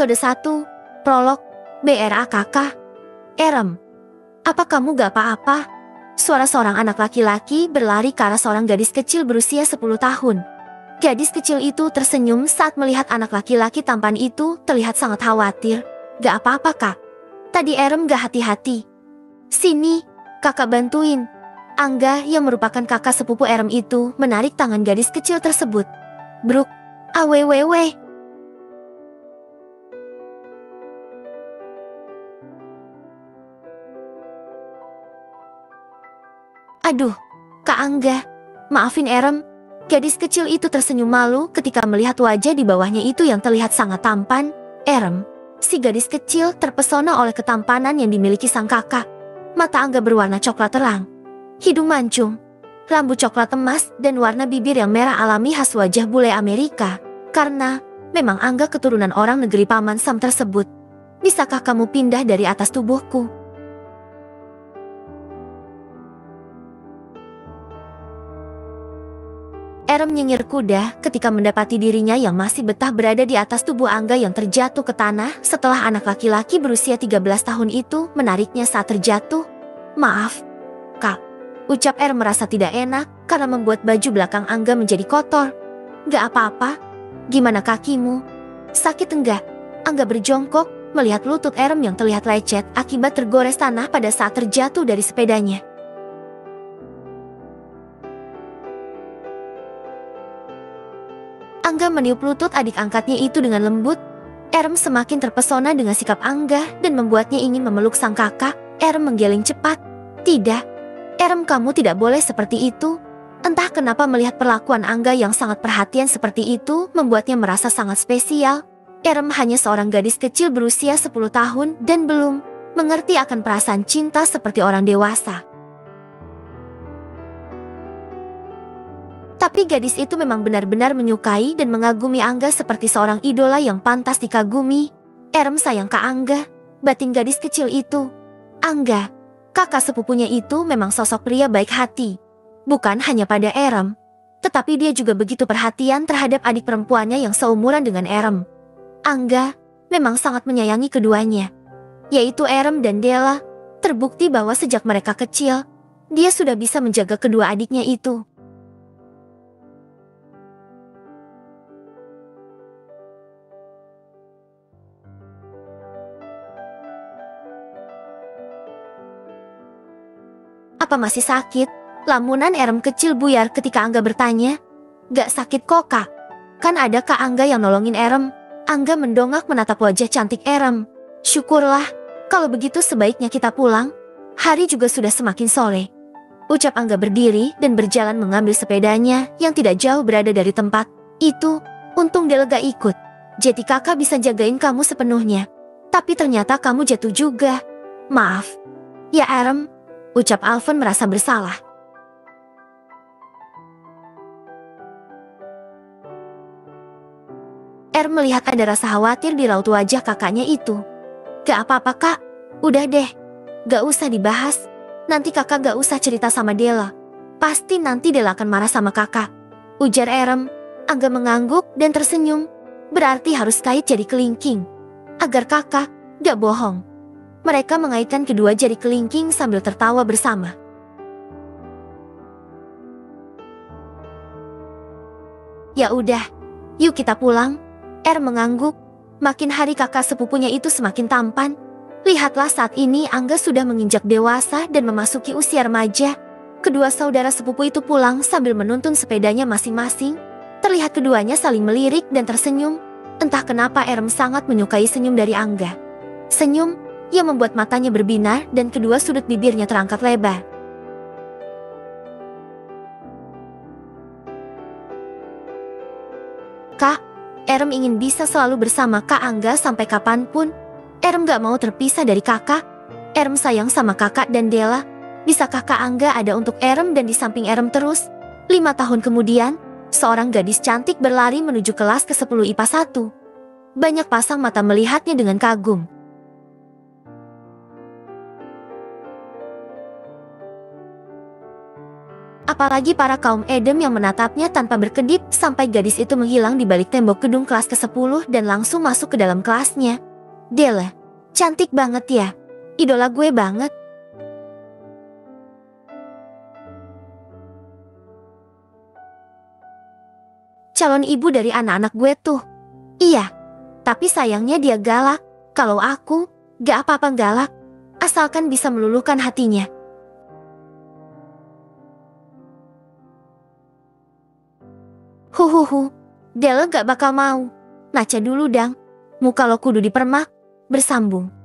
Episode 1, Prolog, BRAKK. Erem, apa kamu gak apa-apa? Suara seorang anak laki-laki berlari ke arah seorang gadis kecil berusia 10 tahun. Gadis kecil itu tersenyum saat melihat anak laki-laki tampan itu terlihat sangat khawatir. Gak apa-apa kak, tadi Erem gak hati-hati. Sini, kakak bantuin. Angga yang merupakan kakak sepupu Erem itu menarik tangan gadis kecil tersebut. Bruk, awww. Aduh, Kak Angga, maafin Erem. Gadis kecil itu tersenyum malu ketika melihat wajah di bawahnya itu yang terlihat sangat tampan. Erem, si gadis kecil terpesona oleh ketampanan yang dimiliki sang kakak. Mata Angga berwarna coklat terang, hidung mancung, rambut coklat emas dan warna bibir yang merah alami khas wajah bule Amerika. Karena memang Angga keturunan orang negeri Paman Sam tersebut. Bisakah kamu pindah dari atas tubuhku? Erem nyengir kuda ketika mendapati dirinya yang masih betah berada di atas tubuh Angga yang terjatuh ke tanah setelah anak laki-laki berusia 13 tahun itu menariknya saat terjatuh. Maaf, Kak. Ucap Erem merasa tidak enak karena membuat baju belakang Angga menjadi kotor. Gak apa-apa. Gimana kakimu? Sakit enggak? Angga berjongkok melihat lutut Erem yang terlihat lecet akibat tergores tanah pada saat terjatuh dari sepedanya. Angga meniup lutut adik angkatnya itu dengan lembut. Erem semakin terpesona dengan sikap Angga dan membuatnya ingin memeluk sang kakak. Erem menggeleng cepat. Tidak, Erem, kamu tidak boleh seperti itu. Entah kenapa melihat perlakuan Angga yang sangat perhatian seperti itu membuatnya merasa sangat spesial. Erem hanya seorang gadis kecil berusia 10 tahun dan belum mengerti akan perasaan cinta seperti orang dewasa. Tapi gadis itu memang benar-benar menyukai dan mengagumi Angga seperti seorang idola yang pantas dikagumi. Erem sayang ke Angga, batin gadis kecil itu. Angga, kakak sepupunya itu memang sosok pria baik hati. Bukan hanya pada Erem, tetapi dia juga begitu perhatian terhadap adik perempuannya yang seumuran dengan Erem. Angga memang sangat menyayangi keduanya, yaitu Erem dan Della. Terbukti bahwa sejak mereka kecil, dia sudah bisa menjaga kedua adiknya itu. Apa masih sakit? Lamunan Erem kecil buyar ketika Angga bertanya. Gak sakit kok kak. Kan ada Kak Angga yang nolongin Erem. Angga mendongak menatap wajah cantik Erem. Syukurlah, kalau begitu sebaiknya kita pulang. Hari juga sudah semakin sore. Ucap Angga berdiri dan berjalan mengambil sepedanya yang tidak jauh berada dari tempat itu. Untung Della gak ikut. Jadi kakak bisa jagain kamu sepenuhnya. Tapi ternyata kamu jatuh juga. Maaf. Ya Erem. Ucap Alvan merasa bersalah. Melihat ada rasa khawatir di raut wajah kakaknya itu. Gak apa-apa kak, udah deh. Gak usah dibahas. Nanti kakak gak usah cerita sama Della. Pasti nanti Della akan marah sama kakak. Ujar Erem. Angga mengangguk dan tersenyum. Berarti harus kait jari kelingking. Agar kakak gak bohong. Mereka mengaitkan kedua jari kelingking sambil tertawa bersama. Ya udah, yuk kita pulang. Mengangguk. Makin hari kakak sepupunya itu semakin tampan. Lihatlah saat ini Angga sudah menginjak dewasa dan memasuki usia remaja. Kedua saudara sepupu itu pulang sambil menuntun sepedanya masing-masing. Terlihat keduanya saling melirik dan tersenyum. Entah kenapa Erem sangat menyukai senyum dari Angga. Senyum yang membuat matanya berbinar dan kedua sudut bibirnya terangkat lebar. Kak, Erem ingin bisa selalu bersama Kak Angga sampai kapanpun. Erem gak mau terpisah dari kakak. Erem sayang sama kakak dan Della. Bisakah Kak Angga ada untuk Erem dan di samping Erem terus? 5 tahun kemudian, seorang gadis cantik berlari menuju kelas ke-10 IPA 1. Banyak pasang mata melihatnya dengan kagum. Apalagi para kaum Edem yang menatapnya tanpa berkedip sampai gadis itu menghilang di balik tembok gedung kelas ke-10 dan langsung masuk ke dalam kelasnya. Delle, cantik banget ya. Idola gue banget. Calon ibu dari anak-anak gue tuh. Iya, tapi sayangnya dia galak. Kalau aku, gak apa-apa galak, asalkan bisa meluluhkan hatinya. Huhuhu, Delle gak bakal mau. Naca dulu dang, muka lo kudu dipermak, bersambung.